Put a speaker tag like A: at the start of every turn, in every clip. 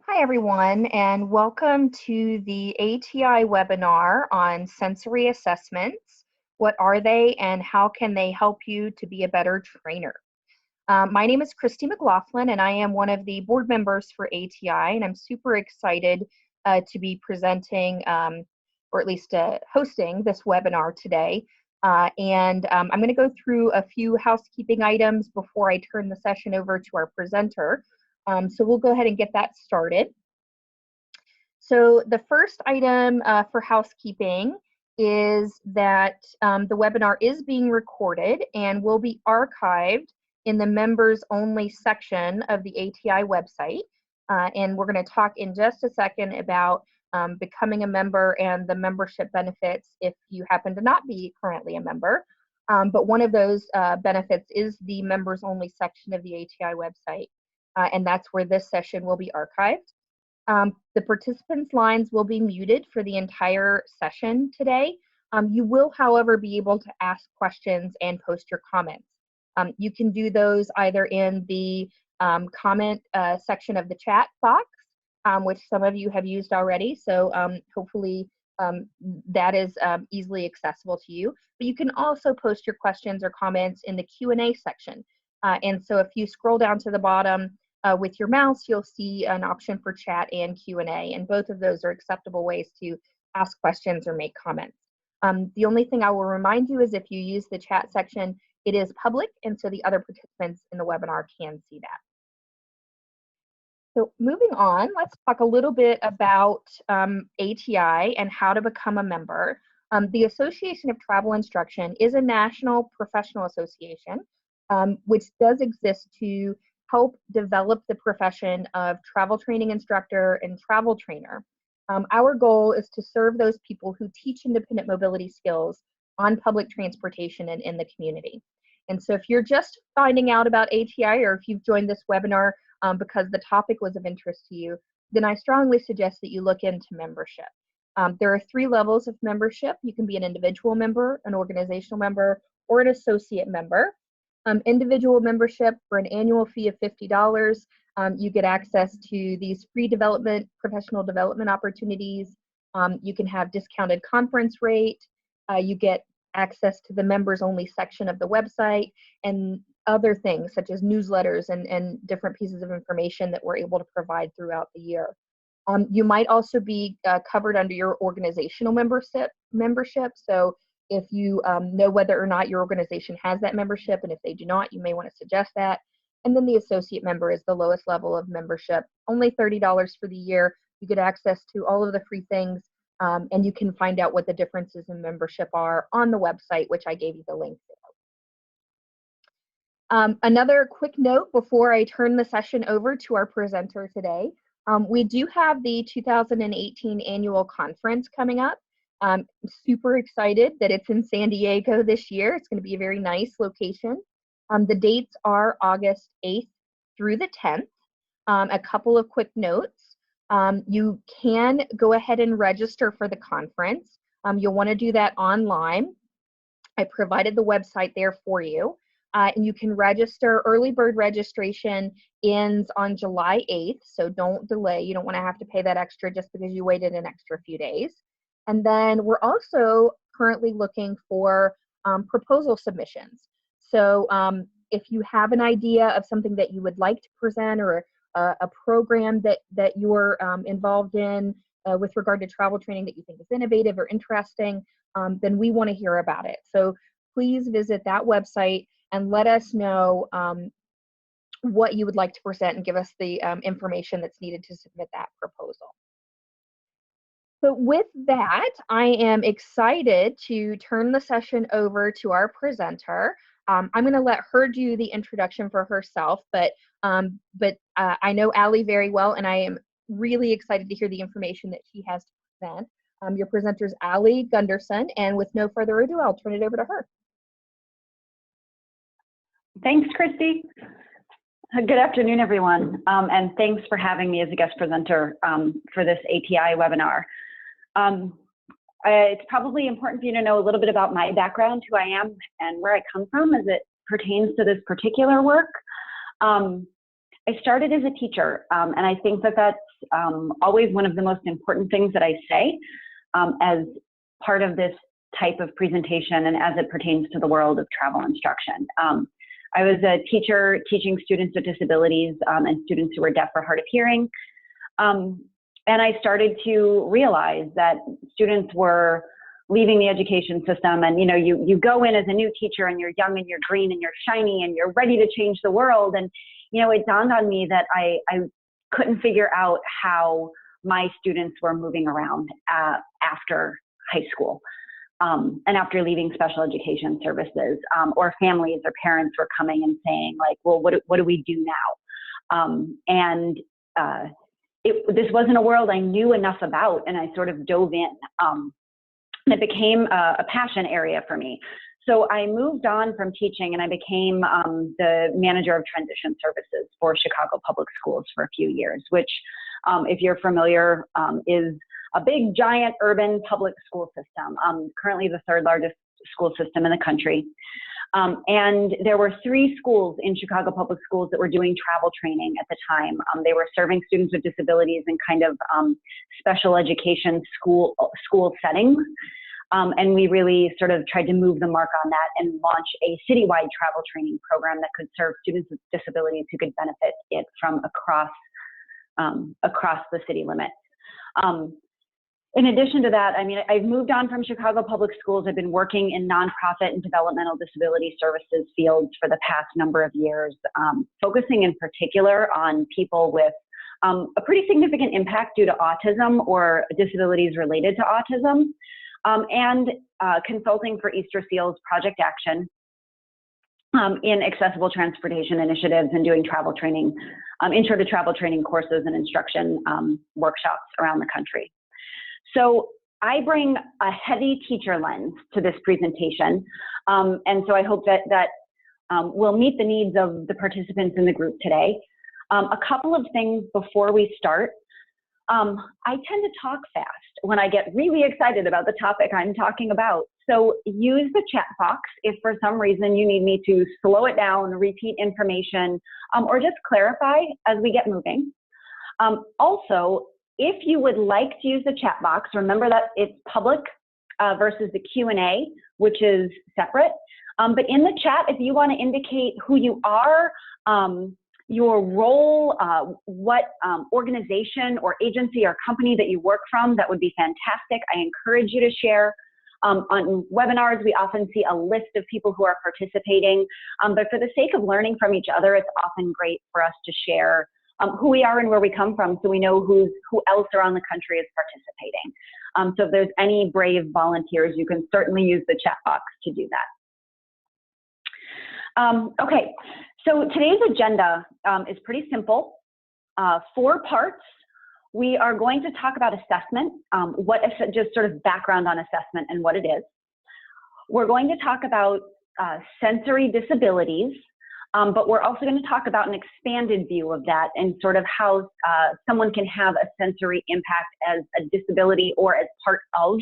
A: Hi, everyone, and welcome to the ATI webinar on sensory assessments. What are they and how can they help you to be a better trainer? My name is Christy McLaughlin, and I am one of the board members for ATI, and I'm super excited to be presenting, or at least hosting this webinar today. I'm going to go through a few housekeeping items before I turn the session over to our presenter. So we'll go ahead and get that started. So the first item for housekeeping is that the webinar is being recorded and will be archived in the members only section of the ATI website. And we're going to talk in just a second about becoming a member and the membership benefits if you happen to not be currently a member. But one of those benefits is the members only section of the ATI website. And that's where this session will be archived. The participants' lines will be muted for the entire session today. You will, however, be able to ask questions and post your comments. You can do those either in the comment section of the chat box, which some of you have used already, so hopefully that is easily accessible to you. But you can also post your questions or comments in the Q&A section. And so if you scroll down to the bottom, with your mouse, you'll see an option for chat and Q&A, and both of those are acceptable ways to ask questions or make comments. The only thing I will remind you is if you use the chat section, it is public, and so the other participants in the webinar can see that. So moving on, let's talk a little bit about ATI and how to become a member. The Association of Travel Instruction is a national professional association, which does exist to help develop the profession of travel training instructor and travel trainer. Our goal is to serve those people who teach independent mobility skills on public transportation and in the community. And so if you're just finding out about ATI, or if you've joined this webinar because the topic was of interest to you, then I strongly suggest that you look into membership. There are 3 levels of membership. You can be an individual member, an organizational member, or an associate member. Individual membership for an annual fee of $50, you get access to these free professional development opportunities. You can have discounted conference rate. You get access to the members only section of the website and other things such as newsletters and different pieces of information that we're able to provide throughout the year. You might also be covered under your organizational membership. So if you know whether or not your organization has that membership, and if they do not, you may want to suggest that. And then the associate member is the lowest level of membership, only $30 for the year. You get access to all of the free things, and you can find out what the differences in membership are on the website, which I gave you the link to. Another quick note before I turn the session over to our presenter today. We do have the 2018 annual conference coming up. I'm super excited that it's in San Diego this year. It's going to be a very nice location. The dates are August 8th through the 10th. A couple of quick notes. You can go ahead and register for the conference. You'll want to do that online. I provided the website there for you. And you can register. Early bird registration ends on July 8th, so don't delay. You don't want to have to pay that extra just because you waited an extra few days. And then we're also currently looking for proposal submissions. So if you have an idea of something that you would like to present, or a program that you're involved in with regard to travel training that you think is innovative or interesting, then we want to hear about it. So please visit that website and let us know what you would like to present and give us the information that's needed to submit that proposal. So with that, I am excited to turn the session over to our presenter. I'm going to let her do the introduction for herself, but I know Allie very well, and I am really excited to hear the information that she has to present. Your presenter is Allie Gunderson, and with no further ado, I'll turn it over to her.
B: Thanks, Christy. Good afternoon, everyone, and thanks for having me as a guest presenter for this ATI webinar. It's probably important for you to know a little bit about my background, who I am, and where I come from as it pertains to this particular work. I started as a teacher, and I think that that's always one of the most important things that I say as part of this type of presentation and as it pertains to the world of travel instruction. I was a teacher teaching students with disabilities and students who were deaf or hard of hearing. And I started to realize that students were leaving the education system, and you go in as a new teacher and you're young and you're green and you're shiny and you're ready to change the world. And it dawned on me that I couldn't figure out how my students were moving around after high school. And after leaving special education services, or families or parents were coming and saying like, well, what do we do now? This wasn't a world I knew enough about, and I sort of dove in. And it became a passion area for me. So I moved on from teaching and I became the manager of transition services for Chicago Public Schools for a few years, which, if you're familiar, is a big, giant urban public school system, currently the third largest school system in the country. And there were 3 schools in Chicago Public Schools that were doing travel training at the time. They were serving students with disabilities in kind of special education school settings. And we really sort of tried to move the mark on that and launch a citywide travel training program that could serve students with disabilities who could benefit it from across the city limits. In addition to that, I mean, I've moved on from Chicago Public Schools. I've been working in nonprofit and developmental disability services fields for the past number of years, focusing in particular on people with a pretty significant impact due to autism or disabilities related to autism, and consulting for Easter Seals Project Action in accessible transportation initiatives and doing travel training, intro to travel training courses and instruction workshops around the country. So I bring a heavy teacher lens to this presentation, and so I hope that will meet the needs of the participants in the group today. A couple of things before we start. I tend to talk fast when I get really excited about the topic I'm talking about. So use the chat box if for some reason you need me to slow it down, repeat information, or just clarify as we get moving. Also, if you would like to use the chat box, remember that it's public versus the Q&A, which is separate. But in the chat, if you want to indicate who you are, your role, what organization or agency or company that you work from, that would be fantastic. I encourage you to share. On webinars, we often see a list of people who are participating, but for the sake of learning from each other, it's often great for us to share who we are and where we come from, so we know who else around the country is participating. So if there's any brave volunteers, you can certainly use the chat box to do that. Okay, so today's agenda is pretty simple. 4 parts. We are going to talk about assessment, just sort of background on assessment and what it is. We're going to talk about sensory disabilities, but we're also going to talk about an expanded view of that and sort of how someone can have a sensory impact as a disability or as part of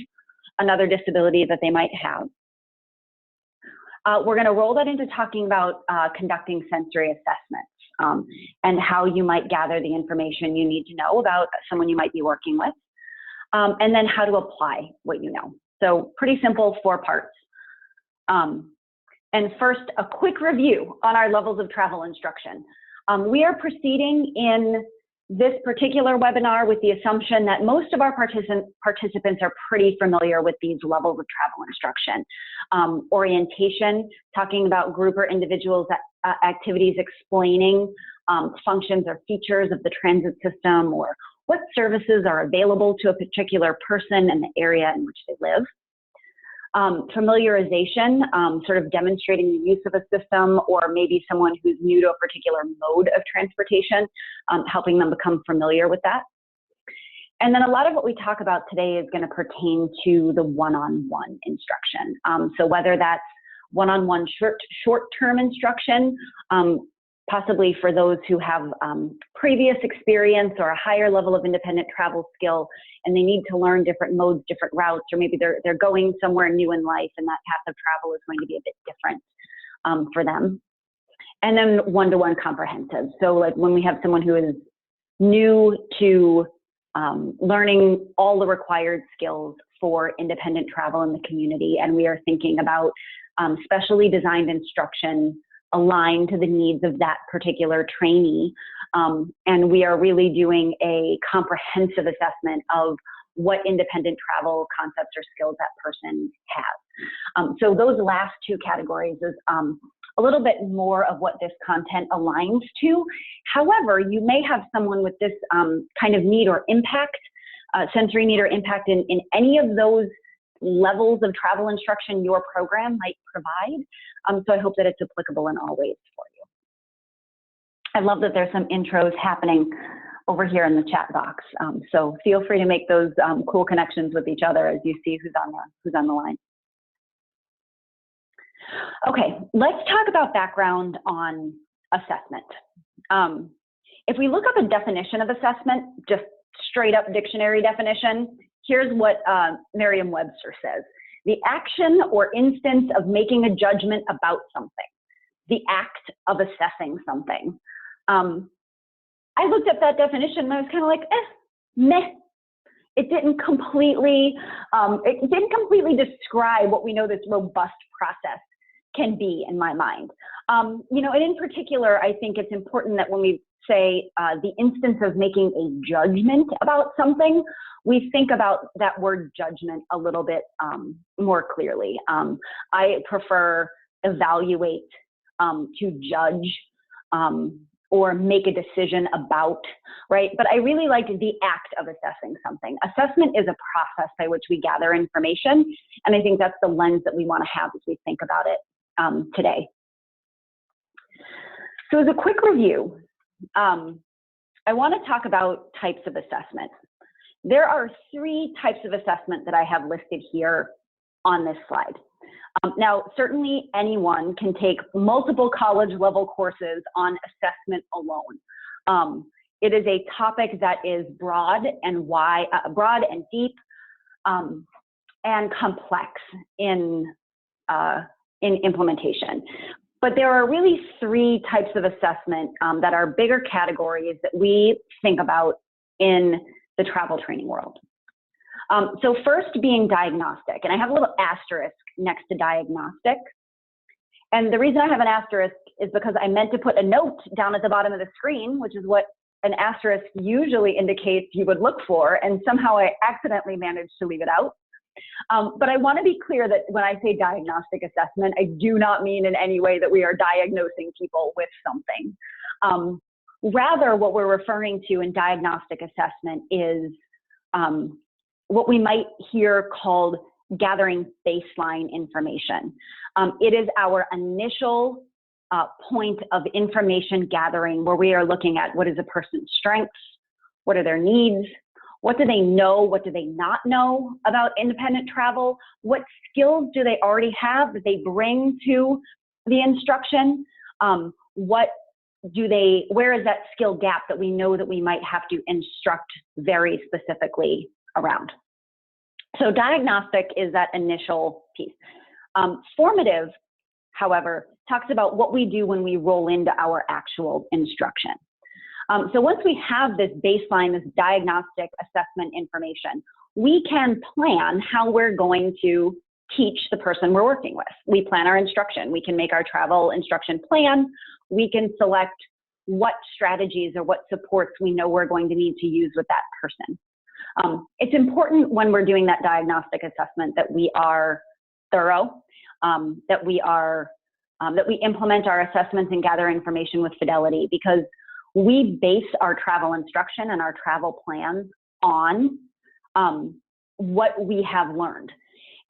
B: another disability that they might have. We're going to roll that into talking about conducting sensory assessments and how you might gather the information you need to know about someone you might be working with, and then how to apply what you know. So pretty simple, 4 parts. And first, a quick review on our levels of travel instruction. We are proceeding in this particular webinar with the assumption that most of our participants are pretty familiar with these levels of travel instruction. Orientation, talking about group or individuals activities explaining functions or features of the transit system, or what services are available to a particular person in the area in which they live. Familiarization, sort of demonstrating the use of a system, or maybe someone who's new to a particular mode of transportation, helping them become familiar with that. And then a lot of what we talk about today is going to pertain to the one-on-one instruction. So whether that's one-on-one short-term instruction, possibly for those who have previous experience or a higher level of independent travel skill, and they need to learn different modes, different routes, or maybe they're going somewhere new in life and that path of travel is going to be a bit different for them. And then one-to-one comprehensive. So like when we have someone who is new to learning all the required skills for independent travel in the community, and we are thinking about specially designed instruction aligned to the needs of that particular trainee. And we are really doing a comprehensive assessment of what independent travel concepts or skills that person has. So those last two categories is a little bit more of what this content aligns to. However, you may have someone with this kind of need or impact, sensory need or impact in any of those levels of travel instruction your program might provide. So I hope that it's applicable in all ways for you. I love that there's some intros happening over here in the chat box. So feel free to make those cool connections with each other as you see who's on the line. Okay, let's talk about background on assessment. If we look up a definition of assessment, just straight up dictionary definition, here's what Merriam-Webster says. The action or instance of making a judgment about something. The act of assessing something. I looked at that definition and I was kind of like, meh. It didn't completely describe what we know this robust process can be in my mind. You know, and in particular, I think it's important that when we say the instance of making a judgment about something, we think about that word judgment a little bit more clearly. I prefer evaluate to judge or make a decision about, right? But I really like the act of assessing something. Assessment is a process by which we gather information, and I think that's the lens that we want to have as we think about it today. So as a quick review, I want to talk about types of assessment. There are 3 types of assessment that I have listed here on this slide. Now, certainly anyone can take multiple college level courses on assessment alone. It is a topic that is broad and wide, broad and deep, and complex in implementation. But there are really 3 types of assessment that are bigger categories that we think about in the travel training world. So first being diagnostic, and I have a little asterisk next to diagnostic. And the reason I have an asterisk is because I meant to put a note down at the bottom of the screen, which is what an asterisk usually indicates you would look for, and somehow I accidentally managed to leave it out. But I want to be clear that when I say diagnostic assessment, I do not mean in any way that we are diagnosing people with something. Rather, what we're referring to in diagnostic assessment is what we might hear called gathering baseline information. It is our initial point of information gathering where we are looking at what is a person's strengths, what are their needs, what do they know, what do they not know about independent travel, what skills do they already have that they bring to the instruction, where is that skill gap that we know that we might have to instruct very specifically around. So diagnostic is that initial piece. Formative, however, talks about what we do when we roll into our actual instruction. So once we have this baseline, this diagnostic assessment information, we can plan how we're going to teach the person we're working with. We plan our instruction. We can make our travel instruction plan. We can select what strategies or what supports we know we're going to need to use with that person. It's important when we're doing that diagnostic assessment that we are thorough, that we implement our assessments and gather information with fidelity, because we base our travel instruction and our travel plans on what we have learned.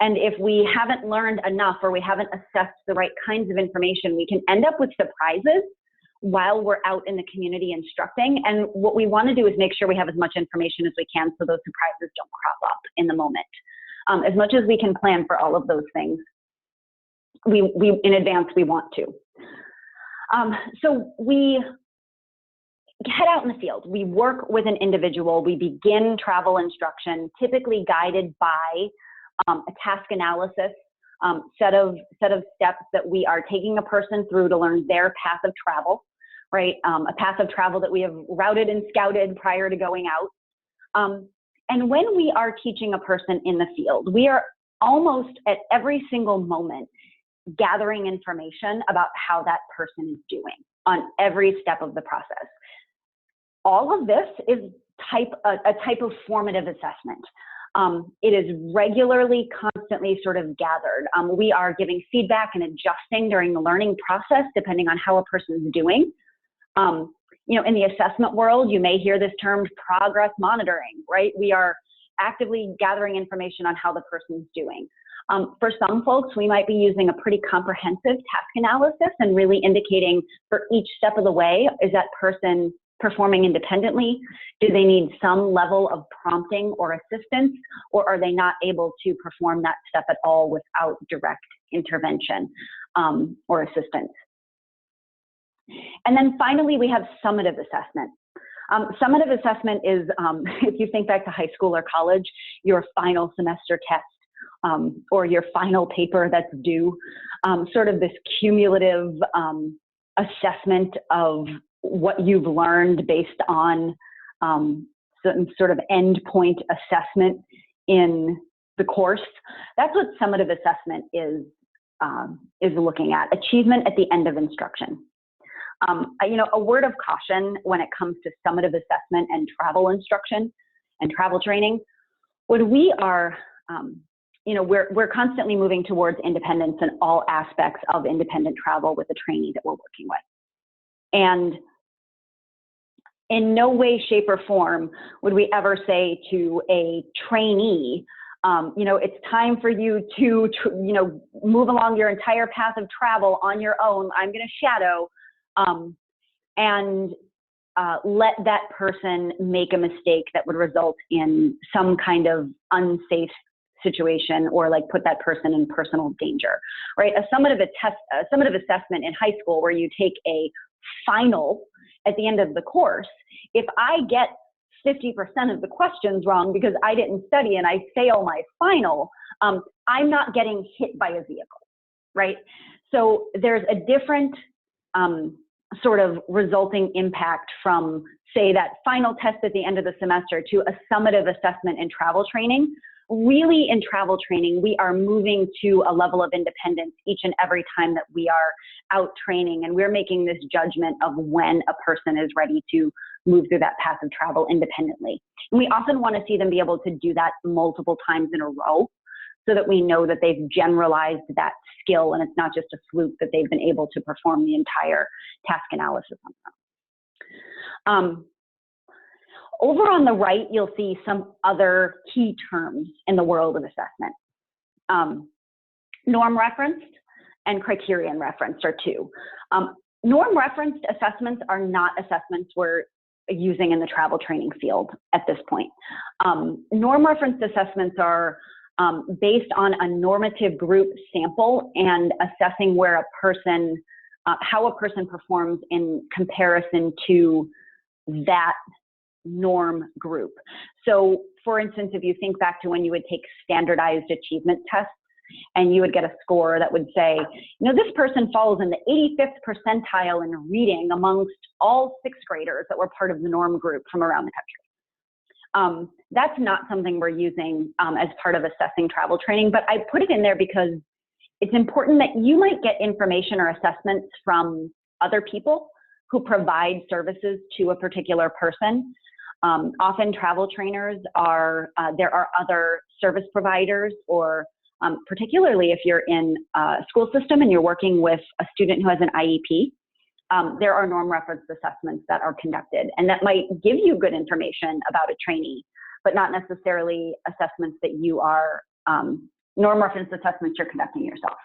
B: And if we haven't learned enough or we haven't assessed the right kinds of information, we can end up with surprises while we're out in the community instructing. And what we want to do is make sure we have as much information as we can so those surprises don't crop up in the moment. As much as we can plan for all of those things, we in advance, we want to. So we head out in the field. We work with an individual. We begin travel instruction, typically guided by a task analysis set of steps that we are taking a person through to learn their path of travel, right? A path of travel that we have routed and scouted prior to going out. And when we are teaching a person in the field, we are almost at every single moment gathering information about how that person is doing on every step of the process. All of this is a type of formative assessment. It is regularly, constantly sort of gathered. We are giving feedback and adjusting during the learning process, depending on how a person is doing. You know, in the assessment world, you may hear this term progress monitoring, right? We are actively gathering information on how the person's doing. For some folks, we might be using a pretty comprehensive task analysis and really indicating for each step of the way, is that person performing independently? Do they need some level of prompting or assistance, or are they not able to perform that step at all without direct intervention or assistance? And then finally, we have summative assessment. Summative assessment is, if you think back to high school or college, your final semester test or your final paper that's due, sort of this cumulative assessment of what you've learned based on some sort of endpoint assessment in the course. That's what summative assessment is looking at, achievement at the end of instruction. You know, a word of caution when it comes to summative assessment and travel instruction and travel training, when we are, you know, we're constantly moving towards independence in all aspects of independent travel with the trainee that we're working with. And in no way, shape, or form would we ever say to a trainee, you know, it's time for you to, you know, move along your entire path of travel on your own. I'm going to shadow, and let that person make a mistake that would result in some kind of unsafe situation or like put that person in personal danger, right? A summative assessment in high school where you take a final at the end of the course, if I get 50% of the questions wrong because I didn't study and I fail my final, I'm not getting hit by a vehicle, right? So there's a different sort of resulting impact from, say, that final test at the end of the semester to a summative assessment in travel training. Really, in travel training, we are moving to a level of independence each and every time that we are out training, and we're making this judgment of when a person is ready to move through that path of travel independently. And we often want to see them be able to do that multiple times in a row so that we know that they've generalized that skill and it's not just a fluke that they've been able to perform the entire task analysis on them. Over on the right, you'll see some other key terms in the world of assessment. Norm referenced and criterion referenced are two. Norm referenced assessments are not assessments we're using in the travel training field at this point. Norm referenced assessments are based on a normative group sample and assessing where a person, how a person performs in comparison to that norm group. So for instance, if you think back to when you would take standardized achievement tests and you would get a score that would say, you know, this person falls in the 85th percentile in reading amongst all sixth graders that were part of the norm group from around the country. That's not something we're using as part of assessing travel training, but I put it in there because it's important that you might get information or assessments from other people who provide services to a particular person. Often travel trainers are, there are other service providers, or particularly if you're in a school system and you're working with a student who has an IEP, there are norm referenced assessments that are conducted, and that might give you good information about a trainee, but not necessarily assessments that you are, norm referenced assessments you're conducting yourself.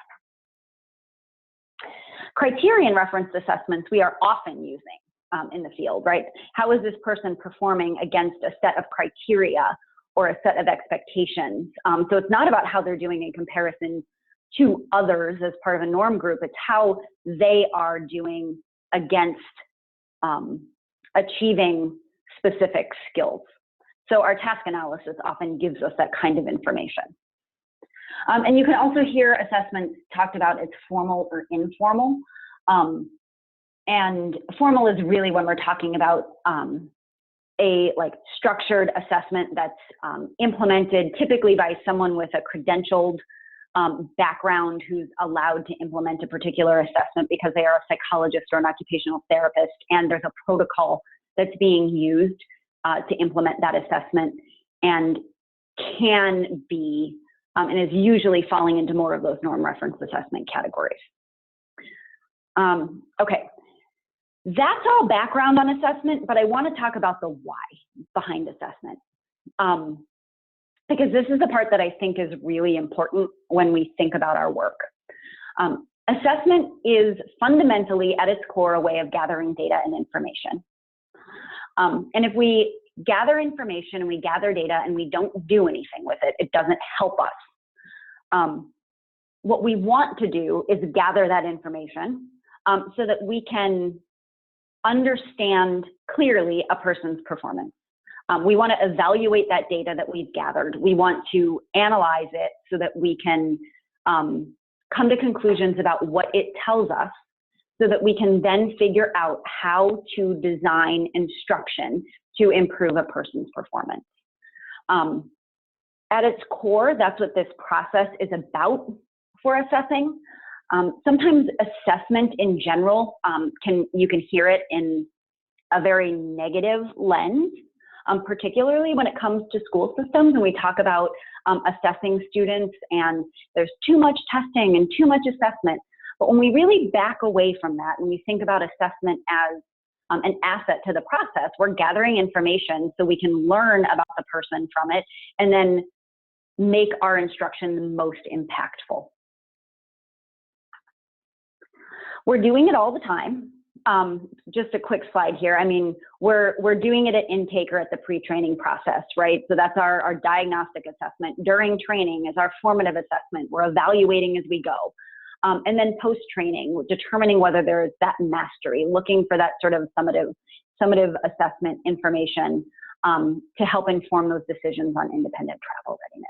B: Criterion referenced assessments we are often using in the field, right? How is this person performing against a set of criteria or a set of expectations? So it's not about how they're doing in comparison to others as part of a norm group, it's how they are doing against achieving specific skills. So our task analysis often gives us that kind of information. And you can also hear assessment talked about as formal or informal. And formal is really when we're talking about a like structured assessment that's implemented typically by someone with a credentialed background who's allowed to implement a particular assessment because they are a psychologist or an occupational therapist, and there's a protocol that's being used to implement that assessment, and can be and is usually falling into more of those norm reference assessment categories. Okay, that's all background on assessment, but I want to talk about the why behind assessment. Because this is the part that I think is really important when we think about our work. Assessment is fundamentally at its core a way of gathering data and information. And if we gather information and we gather data and we don't do anything with it, it doesn't help us. What we want to do is gather that information so that we can understand clearly a person's performance. We want to evaluate that data that we've gathered. We want to analyze it so that we can come to conclusions about what it tells us, so that we can then figure out how to design instruction to improve a person's performance. At its core, that's what this process is about for assessing. Sometimes assessment in general, you can hear it in a very negative lens, particularly when it comes to school systems, and we talk about assessing students and there's too much testing and too much assessment. But when we really back away from that and we think about assessment as an asset to the process, we're gathering information so we can learn about the person from it and then make our instruction the most impactful. We're doing it all the time. Just a quick slide here. I mean, we're doing it at intake or at the pre-training process, right? So that's our diagnostic assessment. During training is our formative assessment. We're evaluating as we go. And then post-training, determining whether there is that mastery, looking for that sort of summative assessment information to help inform those decisions on independent travel readiness.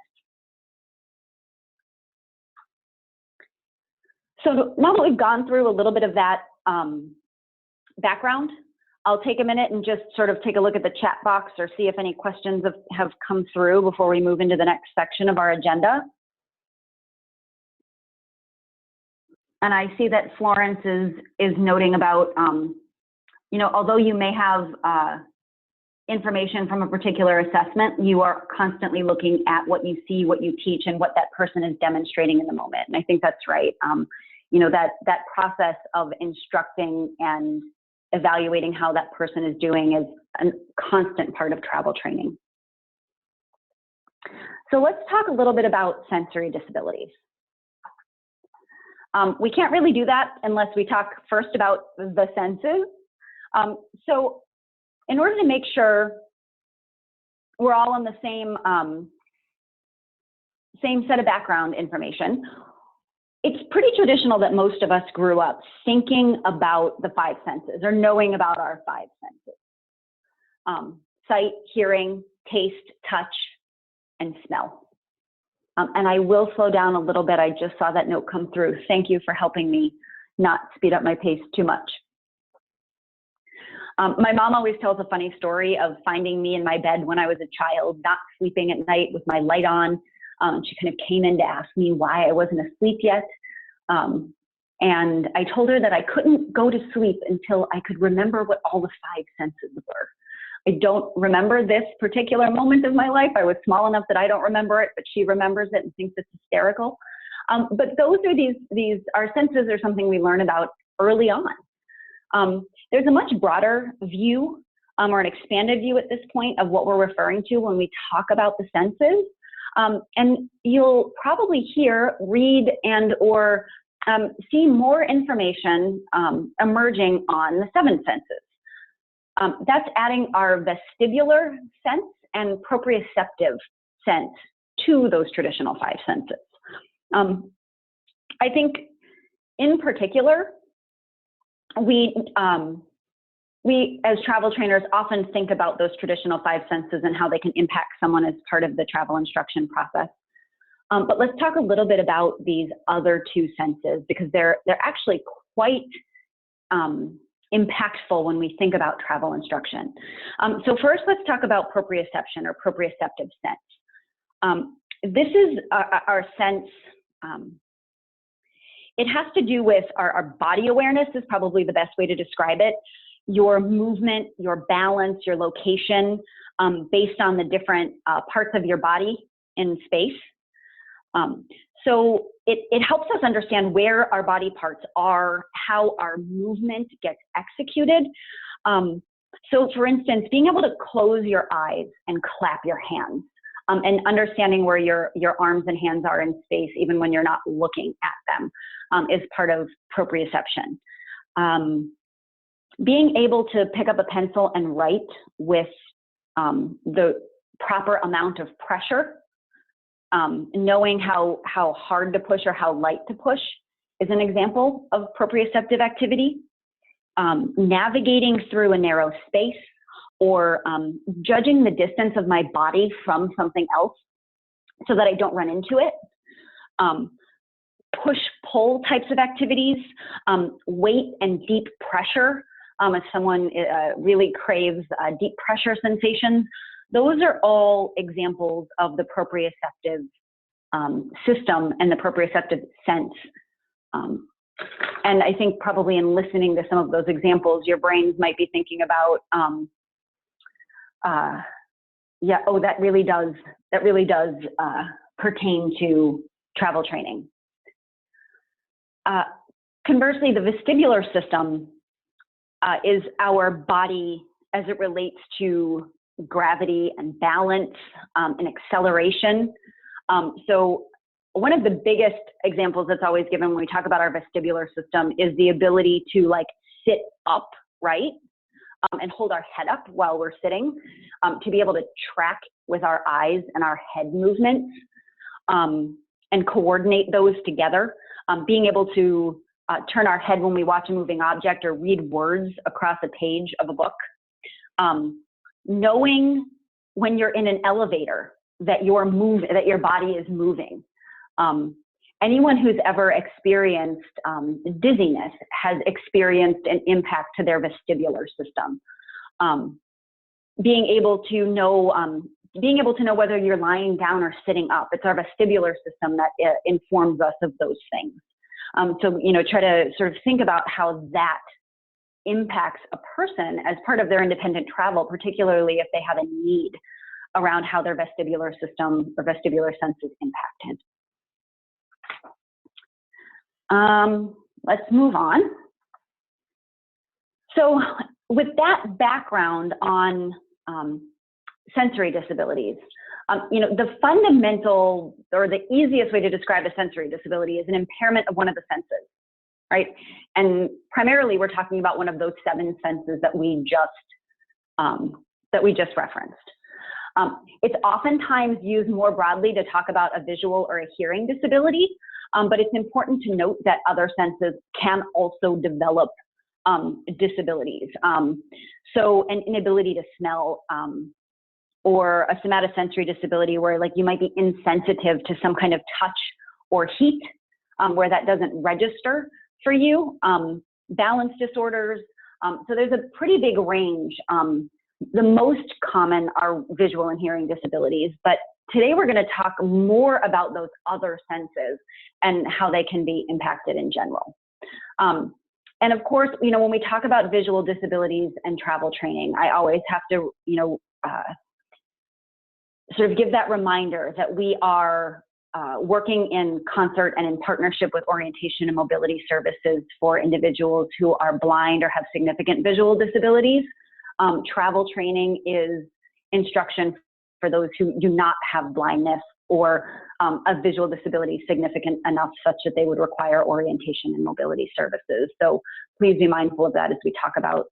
B: So now that we've gone through a little bit of that background, I'll take a minute and just sort of take a look at the chat box or see if any questions have come through before we move into the next section of our agenda. And I see that Florence is noting about, you know, although you may have information from a particular assessment, you are constantly looking at what you see, what you teach, and what that person is demonstrating in the moment. And I think that's right. You know, that process of instructing and evaluating how that person is doing is a constant part of travel training. So let's talk a little bit about sensory disabilities. We can't really do that unless we talk first about the senses. So in order to make sure we're all on the same set of background information, it's pretty traditional that most of us grew up thinking about the five senses or knowing about our five senses. Sight, hearing, taste, touch, and smell. And I will slow down a little bit. I just saw that note come through. Thank you for helping me not speed up my pace too much. My mom always tells a funny story of finding me in my bed when I was a child, not sleeping at night with my light on. She kind of came in to ask me why I wasn't asleep yet. And I told her that I couldn't go to sleep until I could remember what all the five senses were. I don't remember this particular moment of my life. I was small enough that I don't remember it, but she remembers it and thinks it's hysterical. But those are our senses are something we learn about early on. There's a much broader view or an expanded view at this point of what we're referring to when we talk about the senses. And you'll probably hear, read, and or see more information emerging on the seven senses. That's adding our vestibular sense and proprioceptive sense to those traditional five senses. I think in particular, we as travel trainers often think about those traditional five senses and how they can impact someone as part of the travel instruction process. But let's talk a little bit about these other two senses, because they're actually quite impactful when we think about travel instruction. So first, let's talk about proprioception or proprioceptive sense. This is our sense. It has to do with our body awareness is probably the best way to describe it. Your movement, your balance, your location, based on the different parts of your body in space. So it helps us understand where our body parts are, how our movement gets executed. So for instance, being able to close your eyes and clap your hands, and understanding where your arms and hands are in space, even when you're not looking at them, is part of proprioception. Being able to pick up a pencil and write with the proper amount of pressure, knowing how hard to push or how light to push is an example of proprioceptive activity. Navigating through a narrow space, or judging the distance of my body from something else so that I don't run into it. Push-pull types of activities, weight and deep pressure. If someone really craves deep pressure sensations, those are all examples of the proprioceptive system and the proprioceptive sense. And I think probably in listening to some of those examples, your brains might be thinking about, yeah, oh, that really does pertain to travel training. Conversely, the vestibular system is our body as it relates to gravity and balance and acceleration. So one of the biggest examples that's always given when we talk about our vestibular system is the ability to like sit up, right? And hold our head up while we're sitting, to be able to track with our eyes and our head movements, and coordinate those together. Being able to turn our head when we watch a moving object or read words across a page of a book. Knowing when you're in an elevator that your body is moving. Anyone who's ever experienced dizziness has experienced an impact to their vestibular system. Being able to know whether you're lying down or sitting up. It's our vestibular system that informs us of those things. So, you know, try to sort of think about how that impacts a person as part of their independent travel, particularly if they have a need around how their vestibular system or vestibular sense is impacted. Let's move on. So with that background on sensory disabilities, you know, the fundamental or the easiest way to describe a sensory disability is an impairment of one of the senses, right? And primarily we're talking about one of those 7 senses that we just referenced. It's oftentimes used more broadly to talk about a visual or a hearing disability, but it's important to note that other senses can also develop disabilities. So an inability to smell, or a somatosensory disability where like you might be insensitive to some kind of touch or heat, where that doesn't register for you. Balance disorders. So there's a pretty big range. The most common are visual and hearing disabilities, but today we're going to talk more about those other senses and how they can be impacted in general. And of course, you know, when we talk about visual disabilities and travel training, I always have to, you know, sort of give that reminder that we are working in concert and in partnership with orientation and mobility services for individuals who are blind or have significant visual disabilities. Travel training is instruction for those who do not have blindness or a visual disability significant enough such that they would require orientation and mobility services. So please be mindful of that as we talk about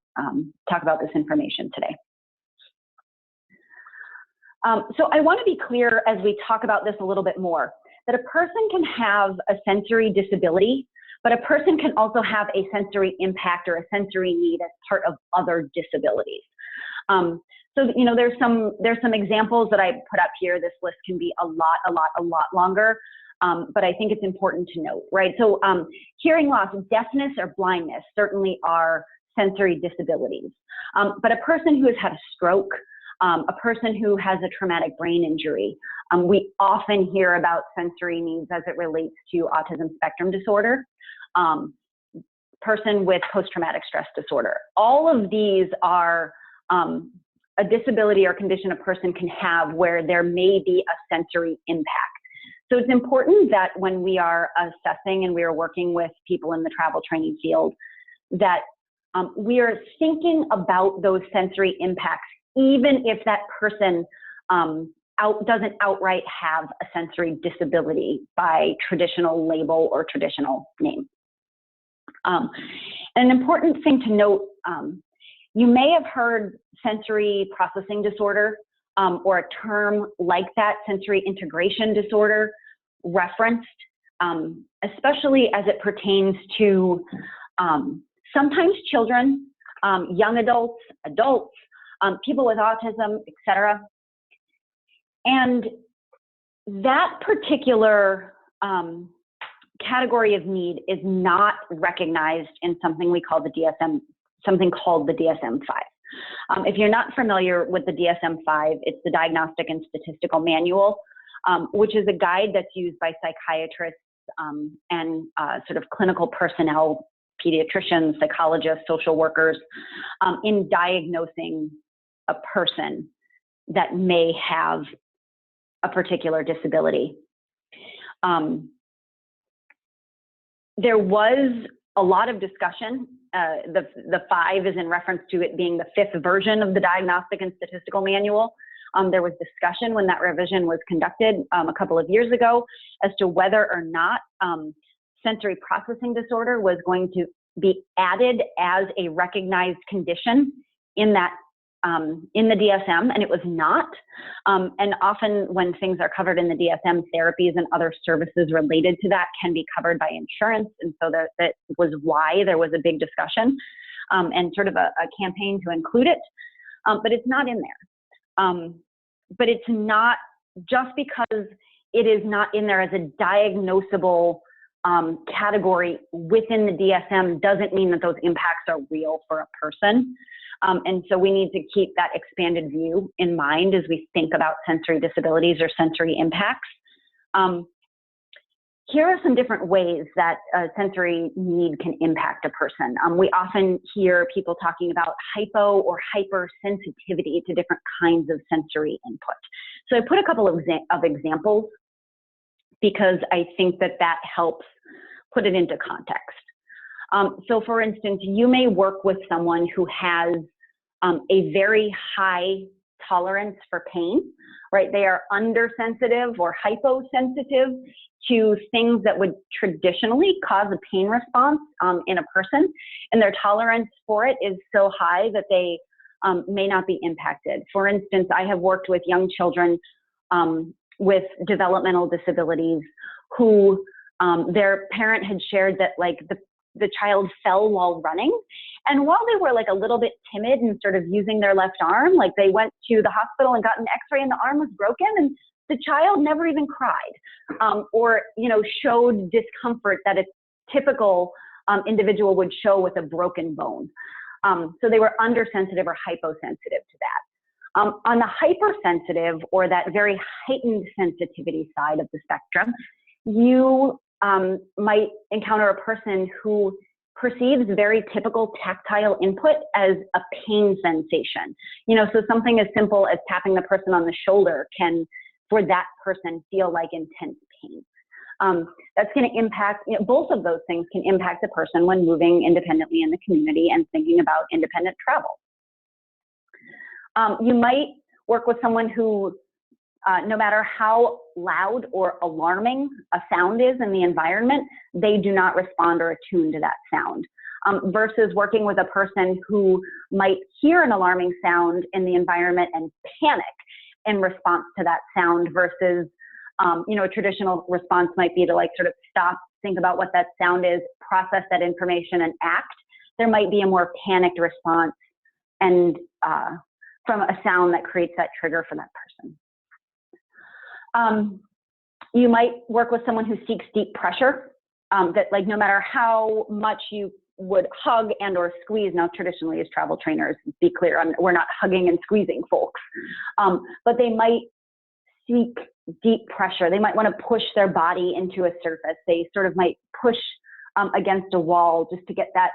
B: this information today. So I want to be clear as we talk about this a little bit more, that a person can have a sensory disability, but a person can also have a sensory impact or a sensory need as part of other disabilities. So, there's some examples that I put up here. This list can be a lot longer, but I think it's important to note, right? So hearing loss, deafness, or blindness certainly are sensory disabilities. But a person who has had a stroke, a person who has a traumatic brain injury, we often hear about sensory needs as it relates to autism spectrum disorder, person with post-traumatic stress disorder. All of these are a disability or condition a person can have where there may be a sensory impact. So it's important that when we are assessing and we are working with people in the travel training field, that we are thinking about those sensory impacts, even if that person doesn't outright have a sensory disability by traditional label or traditional name. An important thing to note, you may have heard sensory processing disorder or a term like that, sensory integration disorder, referenced, especially as it pertains to sometimes children, young adults, people with autism, etc. And that particular category of need is not recognized in something we call the DSM, something called the DSM-5. If you're not familiar with the DSM-5, it's the Diagnostic and Statistical Manual, which is a guide that's used by psychiatrists and sort of clinical personnel, pediatricians, psychologists, social workers, in diagnosing a person that may have a particular disability. There was a lot of discussion. The 5 is in reference to it being the 5th version of the Diagnostic and Statistical Manual. There was discussion when that revision was conducted a couple of years ago as to whether or not sensory processing disorder was going to be added as a recognized condition in that in the DSM, and it was not. And often when things are covered in the DSM, therapies and other services related to that can be covered by insurance. And so that was why there was a big discussion and sort of a campaign to include it, but it's not in there. But it's not, just because it is not in there as a diagnosable category within the DSM doesn't mean that those impacts are real for a person. And so we need to keep that expanded view in mind as we think about sensory disabilities or sensory impacts. Here are some different ways that a sensory need can impact a person. We often hear people talking about hypo or hypersensitivity to different kinds of sensory input. So I put a couple of examples because I think that that helps put it into context. So for instance, you may work with someone who has a very high tolerance for pain, right? They are undersensitive or hyposensitive to things that would traditionally cause a pain response in a person, and their tolerance for it is so high that they may not be impacted. For instance, I have worked with young children with developmental disabilities who their parent had shared that like the child fell while running. And while they were like a little bit timid and sort of using their left arm, like they went to the hospital and got an x-ray and the arm was broken, and the child never even cried or, you know, showed discomfort that a typical individual would show with a broken bone. So they were undersensitive or hyposensitive to that. On the hypersensitive or that very heightened sensitivity side of the spectrum, you might encounter a person who perceives very typical tactile input as a pain sensation. You know, so something as simple as tapping the person on the shoulder can, for that person, feel like intense pain. That's going to impact, you know, both of those things can impact the person when moving independently in the community and thinking about independent travel. You might work with someone who, no matter how loud or alarming a sound is in the environment, they do not respond or attune to that sound. Versus working with a person who might hear an alarming sound in the environment and panic in response to that sound versus, you know, a traditional response might be to like sort of stop, think about what that sound is, process that information and act. There might be a more panicked response and from a sound that creates that trigger for that person. You might work with someone who seeks deep pressure, that like no matter how much you would hug and or squeeze, now traditionally as travel trainers, be clear, we're not hugging and squeezing folks, but they might seek deep pressure. They might want to push their body into a surface. They sort of might push against a wall just to get that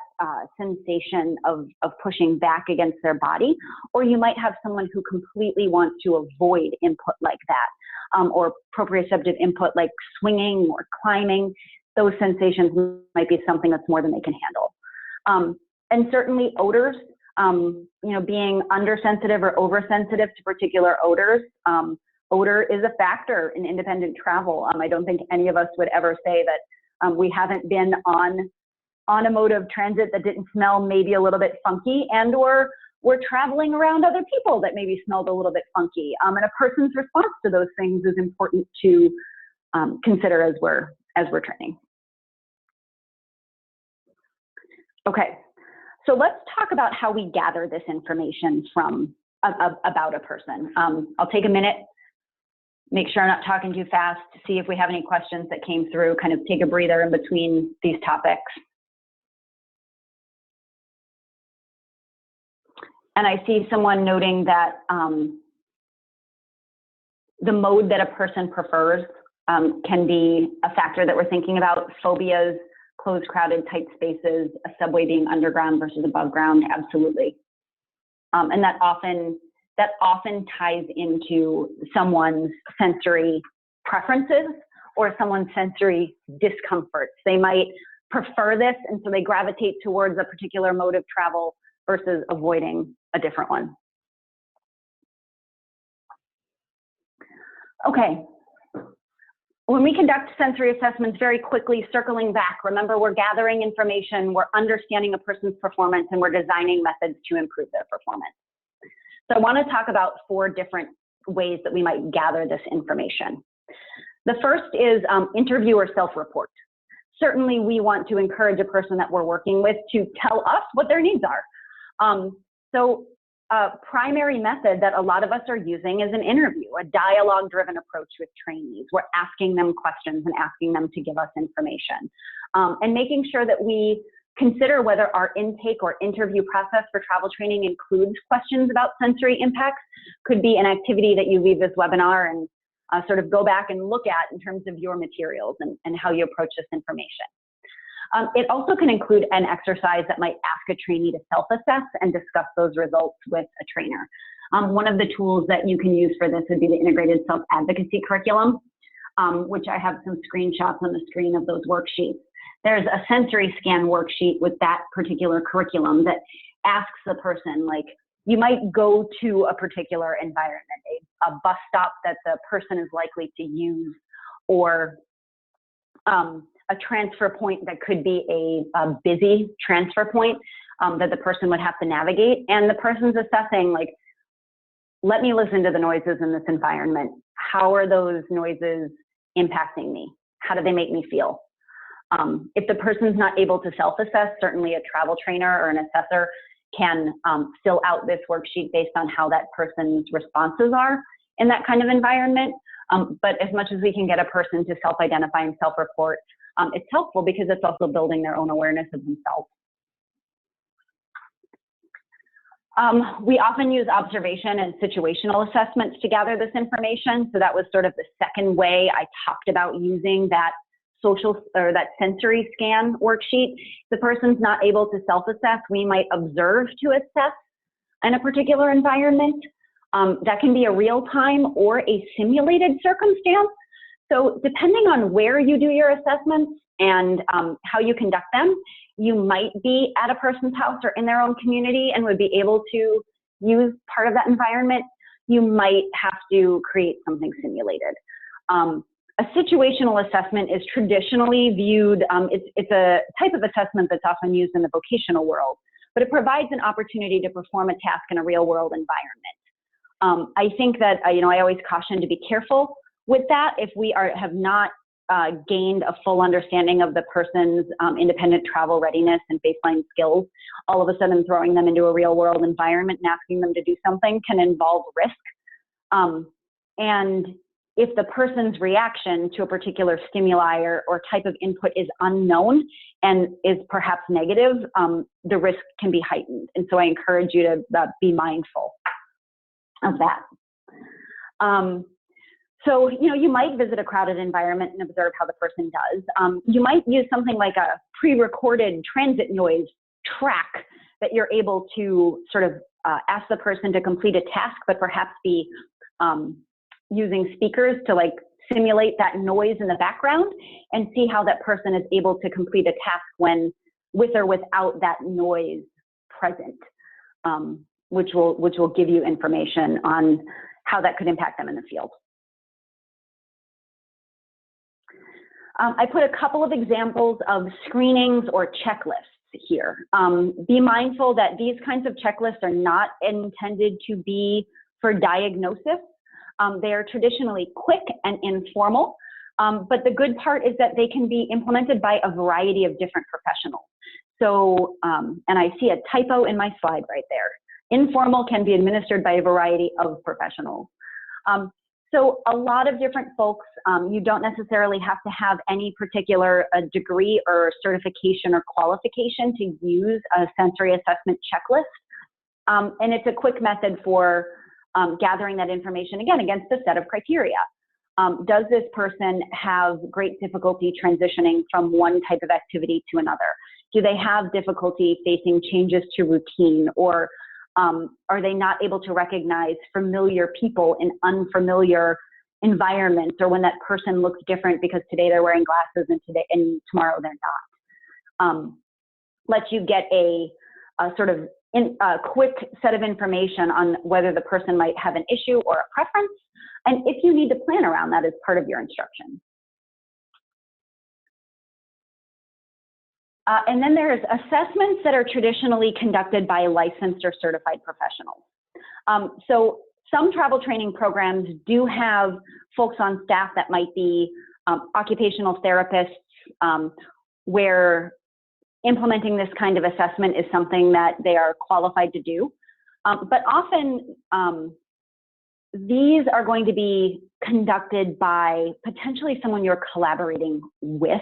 B: sensation of pushing back against their body. Or you might have someone who completely wants to avoid input like that, or proprioceptive input like swinging or climbing. Those sensations might be something that's more than they can handle. And certainly odors, you know, being undersensitive or oversensitive to particular odors. Odor is a factor in independent travel. I don't think any of us would ever say that we haven't been on a mode of transit that didn't smell maybe a little bit funky, and or we're traveling around other people that maybe smelled a little bit funky. And a person's response to those things is important to consider as we're training. Okay, so let's talk about how we gather this information from about a person. I'll take a minute, make sure I'm not talking too fast, see if we have any questions that came through, kind of take a breather in between these topics. And I see someone noting that the mode that a person prefers can be a factor that we're thinking about. Phobias, closed, crowded, tight spaces, a subway being underground versus above ground, absolutely. And that often ties into someone's sensory preferences or someone's sensory discomforts. They might prefer this, and so they gravitate towards a particular mode of travel versus avoiding a different one. Okay. When we conduct sensory assessments, very quickly circling back, remember we're gathering information, we're understanding a person's performance, and we're designing methods to improve their performance. So I want to talk about 4 different ways that we might gather this information. The first is interview or self-report. Certainly we want to encourage a person that we're working with to tell us what their needs are. So a primary method that a lot of us are using is an interview, a dialogue-driven approach with trainees. We're asking them questions and asking them to give us information, and making sure that we consider whether our intake or interview process for travel training includes questions about sensory impacts. Could be an activity that you leave this webinar and sort of go back and look at in terms of your materials and how you approach this information. It also can include an exercise that might ask a trainee to self-assess and discuss those results with a trainer. One of the tools that you can use for this would be the integrated self-advocacy curriculum, which I have some screenshots on the screen of those worksheets. There's a sensory scan worksheet with that particular curriculum that asks the person, like, you might go to a particular environment, a bus stop that the person is likely to use, or a transfer point that could be a busy transfer point that the person would have to navigate. And the person's assessing, like, let me listen to the noises in this environment. How are those noises impacting me? How do they make me feel? If the person's not able to self-assess, certainly a travel trainer or an assessor can fill out this worksheet based on how that person's responses are in that kind of environment. But as much as we can get a person to self-identify and self-report, it's helpful because it's also building their own awareness of themselves. We often use observation and situational assessments to gather this information. So that was sort of the second way I talked about using that social or that sensory scan worksheet. If the person's not able to self-assess, we might observe to assess in a particular environment. That can be a real-time or a simulated circumstance. So depending on where you do your assessments and how you conduct them, you might be at a person's house or in their own community and would be able to use part of that environment. You might have to create something simulated. A situational assessment is traditionally viewed, it's a type of assessment that's often used in the vocational world, but it provides an opportunity to perform a task in a real world environment. I think that, I always caution to be careful with that if we have not gained a full understanding of the person's independent travel readiness and baseline skills, all of a sudden throwing them into a real world environment and asking them to do something can involve risk. And if the person's reaction to a particular stimuli or type of input is unknown and is perhaps negative, the risk can be heightened. And so I encourage you to be mindful of that. So, you might visit a crowded environment and observe how the person does. You might use something like a pre-recorded transit noise track that you're able to sort of ask the person to complete a task, but perhaps be using speakers to like simulate that noise in the background and see how that person is able to complete a task when with or without that noise present, which will give you information on how that could impact them in the field. I put a couple of examples of screenings or checklists here. Be mindful that these kinds of checklists are not intended to be for diagnosis. They are traditionally quick and informal, but the good part is that they can be implemented by a variety of different professionals. So, and I see a typo in my slide right there. Informal can be administered by a variety of professionals. So a lot of different folks, you don't necessarily have to have any particular degree or certification or qualification to use a sensory assessment checklist. And it's a quick method for gathering that information, again, against a set of criteria. Does this person have great difficulty transitioning from one type of activity to another? Do they have difficulty facing changes to routine, or are they not able to recognize familiar people in unfamiliar environments, or when that person looks different because today they're wearing glasses and tomorrow they're not? Lets you get a sort of a quick set of information on whether the person might have an issue or a preference, and if you need to plan around that as part of your instruction. And then there's assessments that are traditionally conducted by licensed or certified professionals. So some travel training programs do have folks on staff that might be occupational therapists, where implementing this kind of assessment is something that they are qualified to do. But often these are going to be conducted by potentially someone you're collaborating with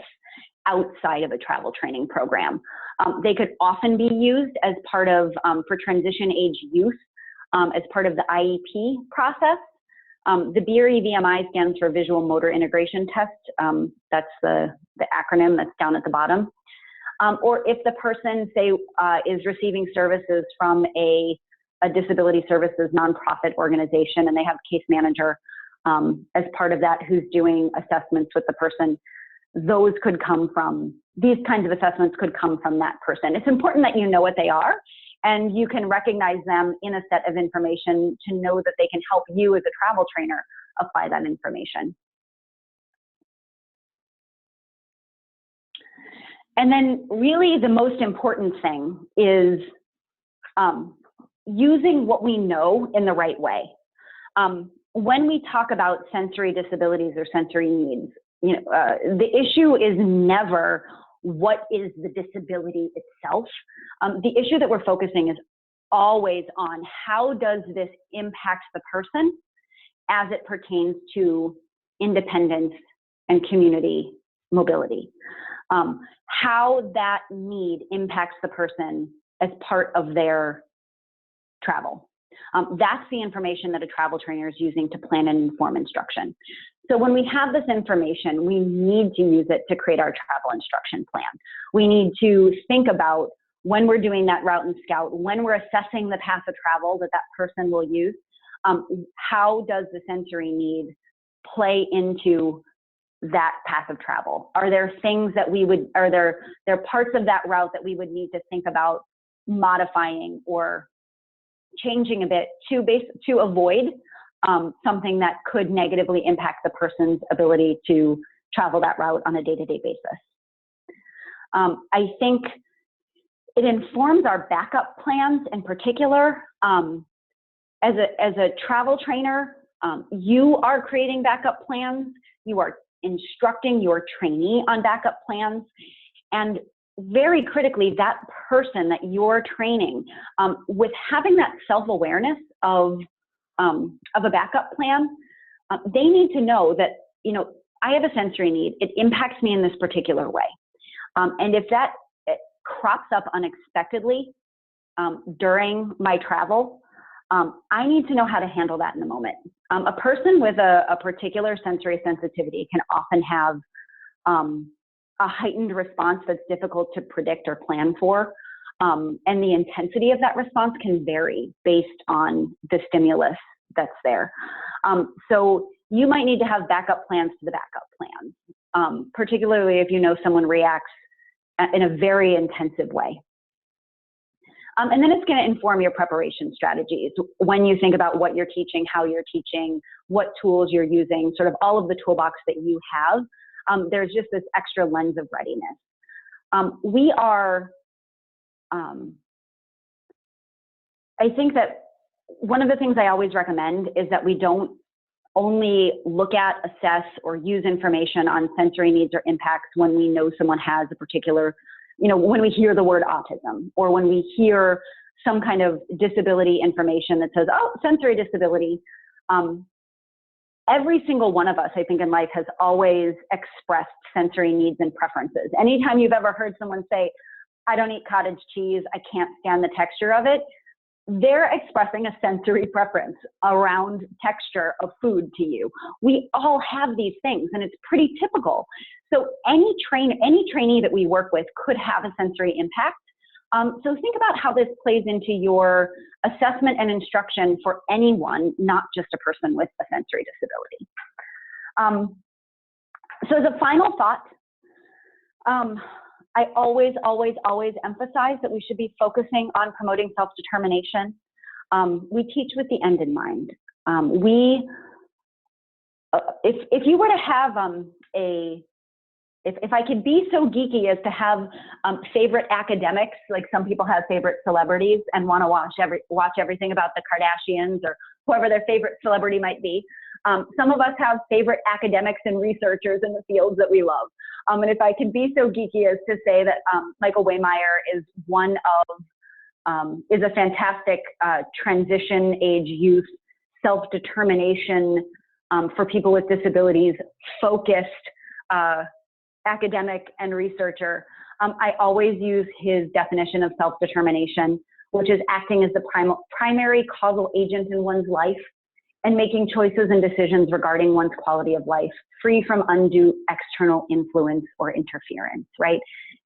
B: outside of a travel training program. They could often be used as part of, for transition age youth, as part of the IEP process. The BRE-VMI stands for Visual Motor Integration Test. That's the acronym that's down at the bottom. Or if the person, say, is receiving services from a disability services nonprofit organization and they have a case manager as part of that who's doing assessments with the person, those could come from, these kinds of assessments could come from that person. It's important that you know what they are and you can recognize them in a set of information to know that they can help you as a travel trainer apply that information. And then really the most important thing is using what we know in the right way. When we talk about sensory disabilities or sensory needs, the issue is never what is the disability itself. The issue that we're focusing is always on how does this impact the person as it pertains to independence and community mobility. How that need impacts the person as part of their travel. That's the information that a travel trainer is using to plan and inform instruction. So when we have this information, we need to use it to create our travel instruction plan. We need to think about when we're doing that route and scout, when we're assessing the path of travel that that person will use, how does the sensory need play into that path of travel? Are there things that we would, are there parts of that route that we would need to think about modifying or changing a bit to avoid something that could negatively impact the person's ability to travel that route on a day-to-day basis? I think it informs our backup plans in particular. As a travel trainer, you are creating backup plans. You are instructing your trainee on backup plans, and very critically, that person that you're training, with having that self-awareness of a backup plan, they need to know that, you know, I have a sensory need. It impacts me in this particular way. And if that crops up unexpectedly during my travel, I need to know how to handle that in the moment. A person with a particular sensory sensitivity can often have a heightened response that's difficult to predict or plan for. And the intensity of that response can vary based on the stimulus that's there. So you might need to have backup plans to the backup plans, particularly if you know someone reacts in a very intensive way. And then it's going to inform your preparation strategies when you think about what you're teaching, how you're teaching, what tools you're using, sort of all of the toolbox that you have. There's just this extra lens of readiness. I think that one of the things I always recommend is that we don't only look at, assess, or use information on sensory needs or impacts when we know someone has a particular, you know, when we hear the word autism, or when we hear some kind of disability information that says, oh, sensory disability. Every single one of us, I think, in life has always expressed sensory needs and preferences. Anytime you've ever heard someone say, I don't eat cottage cheese, I can't stand the texture of it, they're expressing a sensory preference around texture of food to you. We all have these things, and it's pretty typical. So any trainee that we work with could have a sensory impact. So think about how this plays into your assessment and instruction for anyone, not just a person with a sensory disability. So as a final thought, I always emphasize that we should be focusing on promoting self-determination. We teach with the end in mind. If you were to have if I could be so geeky as to have favorite academics, like some people have favorite celebrities and want to watch everything about the Kardashians or whoever their favorite celebrity might be. Some of us have favorite academics and researchers in the fields that we love. And if I could be so geeky as to say that Michael Wehmeyer is is a fantastic transition age youth self-determination for people with disabilities focused academic and researcher. I always use his definition of self-determination, which is acting as the primary causal agent in one's life and making choices and decisions regarding one's quality of life, free from undue external influence or interference, right?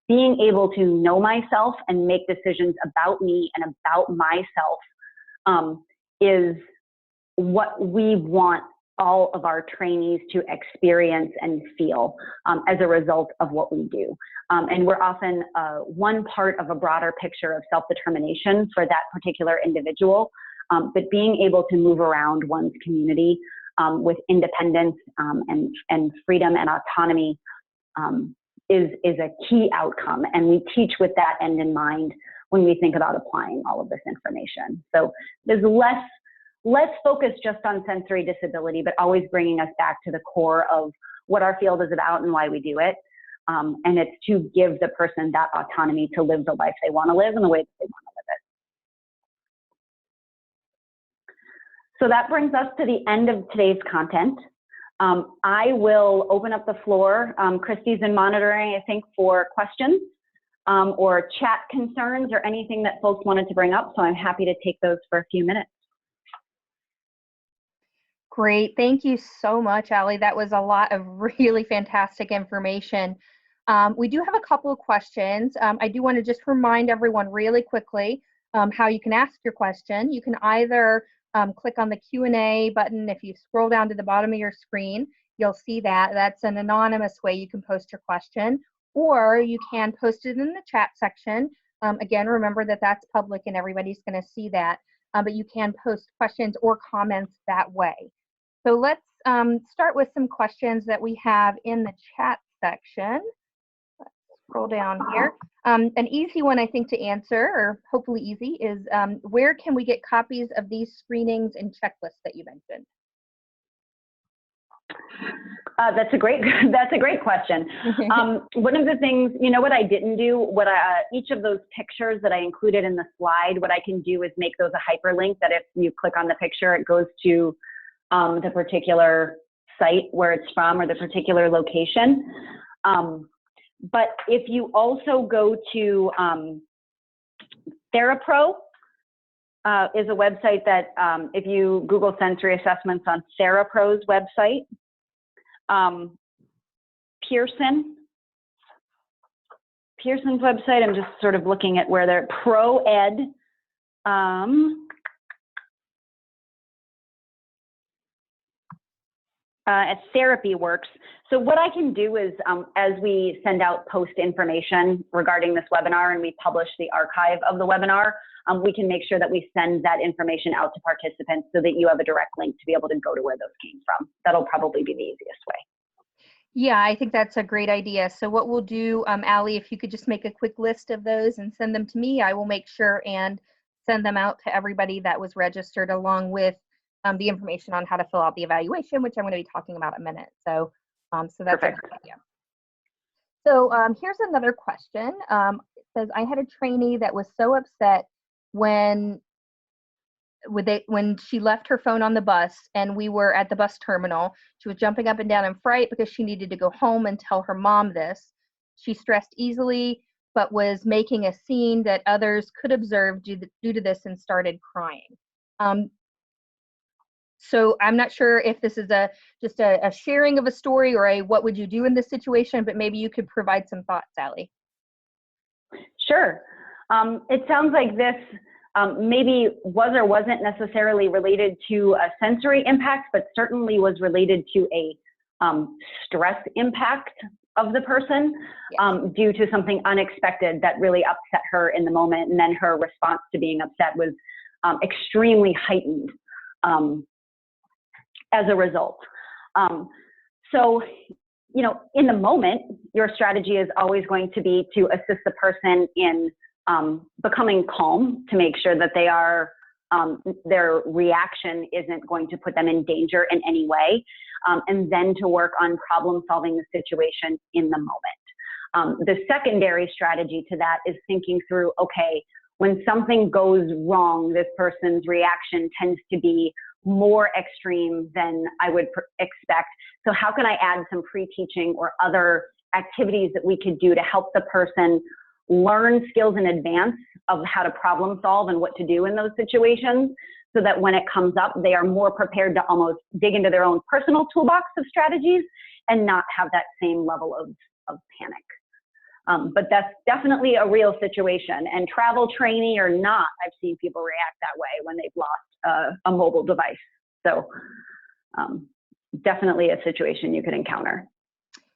B: Being able to know myself and make decisions about me and about myself is what we want all of our trainees to experience and feel as a result of what we do. And we're often one part of a broader picture of self-determination for that particular individual, but being able to move around one's community with independence and freedom and autonomy is a key outcome. And we teach with that end in mind when we think about applying all of this information. So there's less focus just on sensory disability, but always bringing us back to the core of what our field is about and why we do it. And it's to give the person that autonomy to live the life they want to live in the way that they want to live it. So that brings us to the end of today's content. I will open up the floor. Christy's in monitoring, I think, for questions or chat concerns or anything that folks wanted to bring up. So I'm happy to take those for a few minutes.
A: Great. Thank you so much, Allie. That was a lot of really fantastic information. We do have a couple of questions. I do want to just remind everyone really quickly how you can ask your question. You can either click on the Q&A button. If you scroll down to the bottom of your screen, you'll see that. That's an anonymous way you can post your question, or you can post it in the chat section. Again, remember that that's public and everybody's going to see that, but you can post questions or comments that way. So let's start with some questions that we have in the chat section. Let's scroll down here. An easy one, I think, to answer, or hopefully easy, is where can we get copies of these screenings and checklists that you mentioned?
B: That's a great question. One of the things, you know what I didn't do, each of those pictures that I included in the slide, what I can do is make those a hyperlink that if you click on the picture, it goes to the particular site where it's from or the particular location. But if you also go to TheraPro, is a website that if you Google sensory assessments on TheraPro's website, Pearson's website, I'm just sort of looking at where they're ProEd. At Therapy Works. So what I can do is, as we send out post information regarding this webinar and we publish the archive of the webinar, we can make sure that we send that information out to participants so that you have a direct link to be able to go to where those came from. That'll probably be the easiest way.
A: Yeah, I think that's a great idea. So what we'll do, Allie, if you could just make a quick list of those and send them to me, I will make sure and send them out to everybody that was registered, along with the information on how to fill out the evaluation, which I'm going to be talking about in a minute. So, so that's
B: Perfect.
A: a good idea. So here's another question. It says, I had a trainee that was so upset when she left her phone on the bus and we were at the bus terminal. She was jumping up and down in fright because she needed to go home and tell her mom this. She stressed easily, but was making a scene that others could observe due to this and started crying. So I'm not sure if this is just a sharing of a story or a what would you do in this situation, but maybe you could provide some thoughts, Allie.
B: Sure. It sounds like this maybe was or wasn't necessarily related to a sensory impact, but certainly was related to a stress impact of the person. Yes. Due to something unexpected that really upset her in the moment, and then her response to being upset was extremely heightened as a result. So, you know, in the moment, your strategy is always going to be to assist the person in becoming calm, to make sure that they are, their reaction isn't going to put them in danger in any way, and then to work on problem solving the situation in the moment. The secondary strategy to that is thinking through, okay, when something goes wrong, this person's reaction tends to be more extreme than I would expect. So how can I add some pre-teaching or other activities that we could do to help the person learn skills in advance of how to problem solve and what to do in those situations, so that when it comes up, they are more prepared to almost dig into their own personal toolbox of strategies and not have that same level of panic. But that's definitely a real situation, and travel trainee or not, I've seen people react that way when they've lost a mobile device. So definitely a situation you could encounter.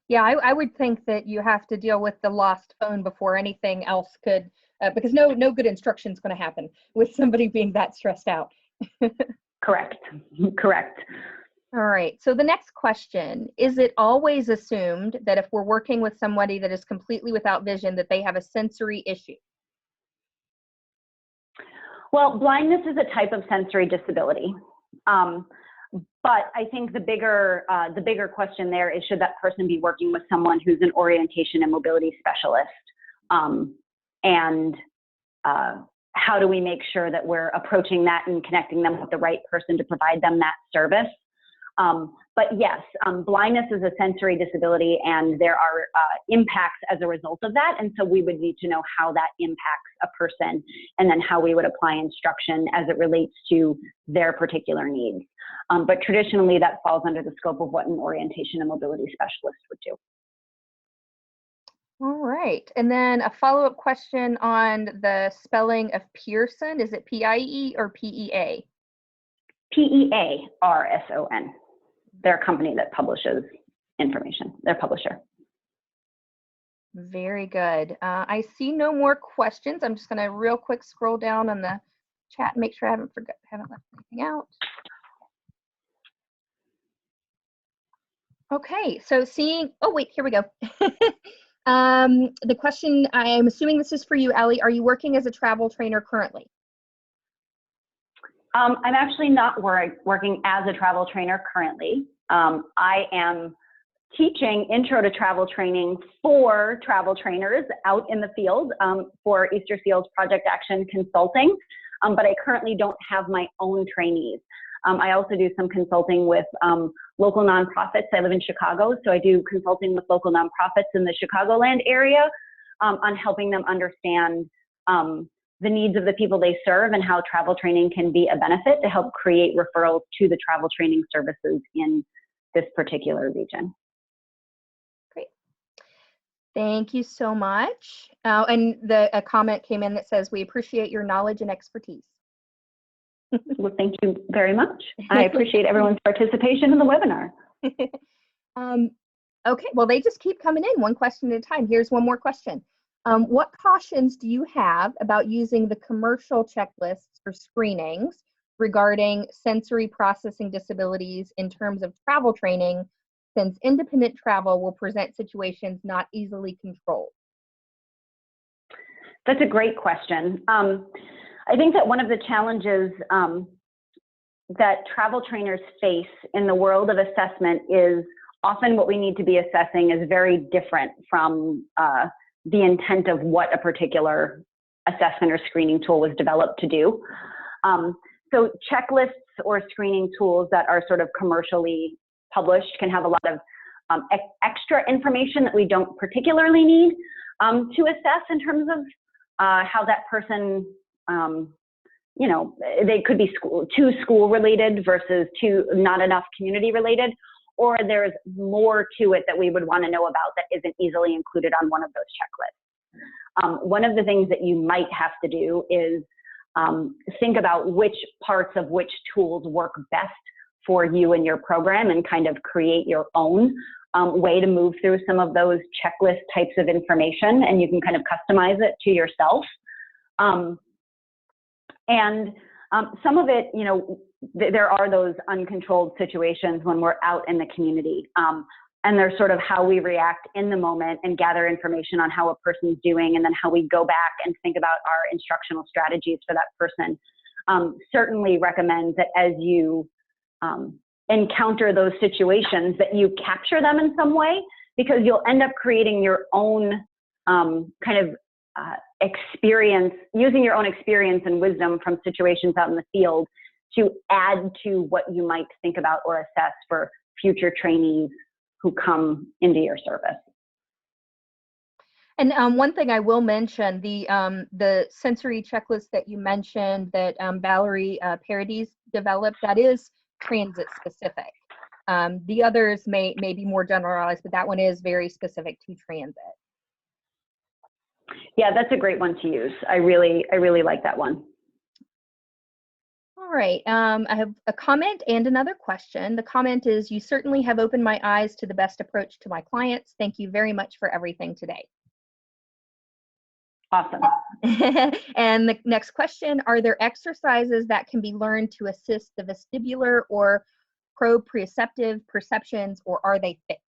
A: Yeah, I would think that you have to deal with the lost phone before anything else could, because no good instruction is going to happen with somebody being that stressed out.
B: Correct. Correct.
A: All right. So the next question, is it always assumed that if we're working with somebody that is completely without vision, that they have a sensory issue?
B: Well, blindness is a type of sensory disability. But I think the bigger question there is, should that person be working with someone who's an orientation and mobility specialist? And how do we make sure that we're approaching that and connecting them with the right person to provide them that service? But yes, blindness is a sensory disability, and there are impacts as a result of that. And so we would need to know how that impacts a person, and then how we would apply instruction as it relates to their particular needs. But traditionally, that falls under the scope of what an orientation and mobility specialist would do.
A: All right. And then a follow-up question on the spelling of Pearson. Is it P-I-E or P-E-A?
B: P-E-A-R-S-O-N. They're a company that publishes information. They're a publisher.
A: Very good. I see no more questions. I'm just going to real quick scroll down on the chat and make sure I haven't left anything out. Okay, so oh wait, here we go. The question, I'm assuming this is for you, Allie. Are you working as a travel trainer currently?
B: I'm actually not working as a travel trainer currently. I am teaching intro to travel training for travel trainers out in the field for Easter Seals Project Action Consulting, but I currently don't have my own trainees. I also do some consulting with local nonprofits. I live in Chicago, so I do consulting with local nonprofits in the Chicagoland area on helping them understand the needs of the people they serve and how travel training can be a benefit to help create referrals to the travel training services in this particular region.
A: Great. Thank you so much. And a comment came in that says, we appreciate your knowledge and expertise.
B: Well, thank you very much. I appreciate everyone's participation in the webinar.
A: Okay, well, they just keep coming in one question at a time. Here's one more question. What cautions do you have about using the commercial checklists or screenings regarding sensory processing disabilities in terms of travel training, since independent travel will present situations not easily controlled?
B: That's a great question. I think that one of the challenges that travel trainers face in the world of assessment is often what we need to be assessing is very different from the intent of what a particular assessment or screening tool was developed to do. So checklists or screening tools that are sort of commercially published can have a lot of extra information that we don't particularly need to assess in terms of how that person, you know, they could be too school related versus too not enough community related, or there's more to it that we would want to know about that isn't easily included on one of those checklists. One of the things that you might have to do is think about which parts of which tools work best for you and your program and kind of create your own way to move through some of those checklist types of information, and you can kind of customize it to yourself. Some of it, you know, there are those uncontrolled situations when we're out in the community. And there's sort of how we react in the moment and gather information on how a person's doing, and then how we go back and think about our instructional strategies for that person. Certainly recommend that as you encounter those situations that you capture them in some way, because you'll end up creating your own kind of experience, using your own experience and wisdom from situations out in the field to add to what you might think about or assess for future trainees who come into your service.
A: And one thing I will mention, the sensory checklist that you mentioned that Valerie Paradis developed, that is transit specific. The others may be more generalized, but that one is very specific to transit.
B: Yeah, that's a great one to use. I really like that one.
A: All right, I have a comment and another question. The comment is, you certainly have opened my eyes to the best approach to my clients. Thank you very much for everything today.
B: Awesome.
A: And the next question, are there exercises that can be learned to assist the vestibular or proprioceptive perceptions, or are they fixed?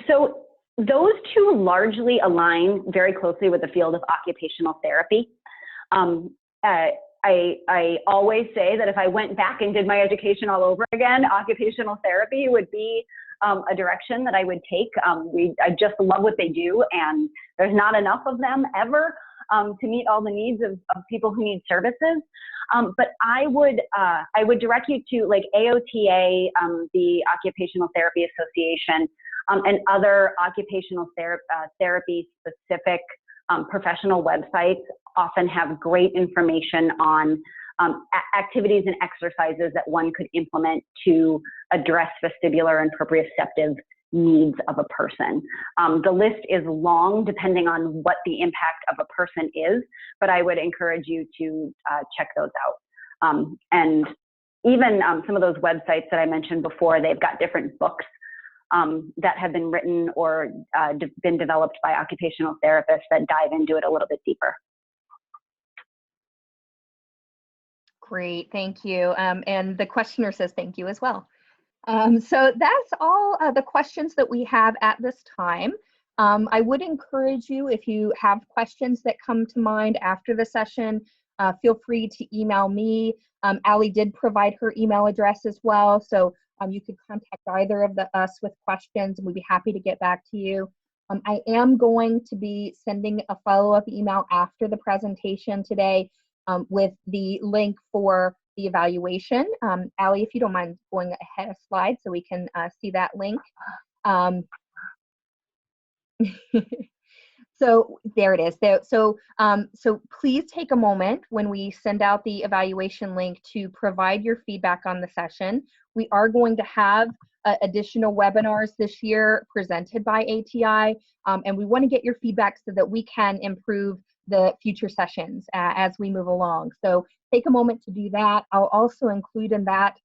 B: So those two largely align very closely with the field of occupational therapy. I always say that if I went back and did my education all over again, occupational therapy would be a direction that I would take. I just love what they do, and there's not enough of them ever to meet all the needs of people who need services. But I would direct you to like AOTA, the Occupational Therapy Association, and other occupational therapy specific professional websites often have great information on activities and exercises that one could implement to address vestibular and proprioceptive needs of a person. The list is long depending on what the impact of a person is, but I would encourage you to check those out. And even some of those websites that I mentioned before, they've got different books that have been written or been developed by occupational therapists that dive into it a little bit deeper.
A: Great, thank you. And the questioner says thank you as well. So that's all the questions that we have at this time. I would encourage you, if you have questions that come to mind after the session, feel free to email me. Allie did provide her email address as well, so you could contact either of us with questions, and we'd be happy to get back to you. I am going to be sending a follow-up email after the presentation today with the link for the evaluation. Allie, if you don't mind going ahead a slide so we can see that link. So there it is. So please take a moment when we send out the evaluation link to provide your feedback on the session. We are going to have additional webinars this year presented by ATI, and we want to get your feedback so that we can improve the future sessions as we move along. So take a moment to do that. I'll also include in that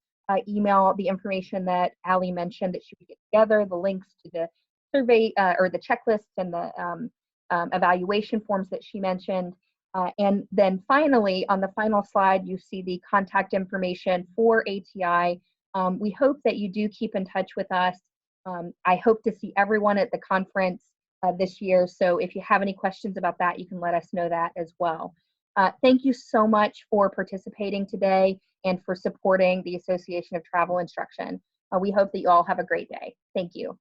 A: email the information that Allie mentioned that she would get together, the links to the survey or the checklists and the evaluation forms that she mentioned. And then finally, on the final slide, you see the contact information for ATI. We hope that you do keep in touch with us. I hope to see everyone at the conference this year. So if you have any questions about that, you can let us know that as well. Thank you so much for participating today and for supporting the Association of Travel Instruction. We hope that you all have a great day. Thank you.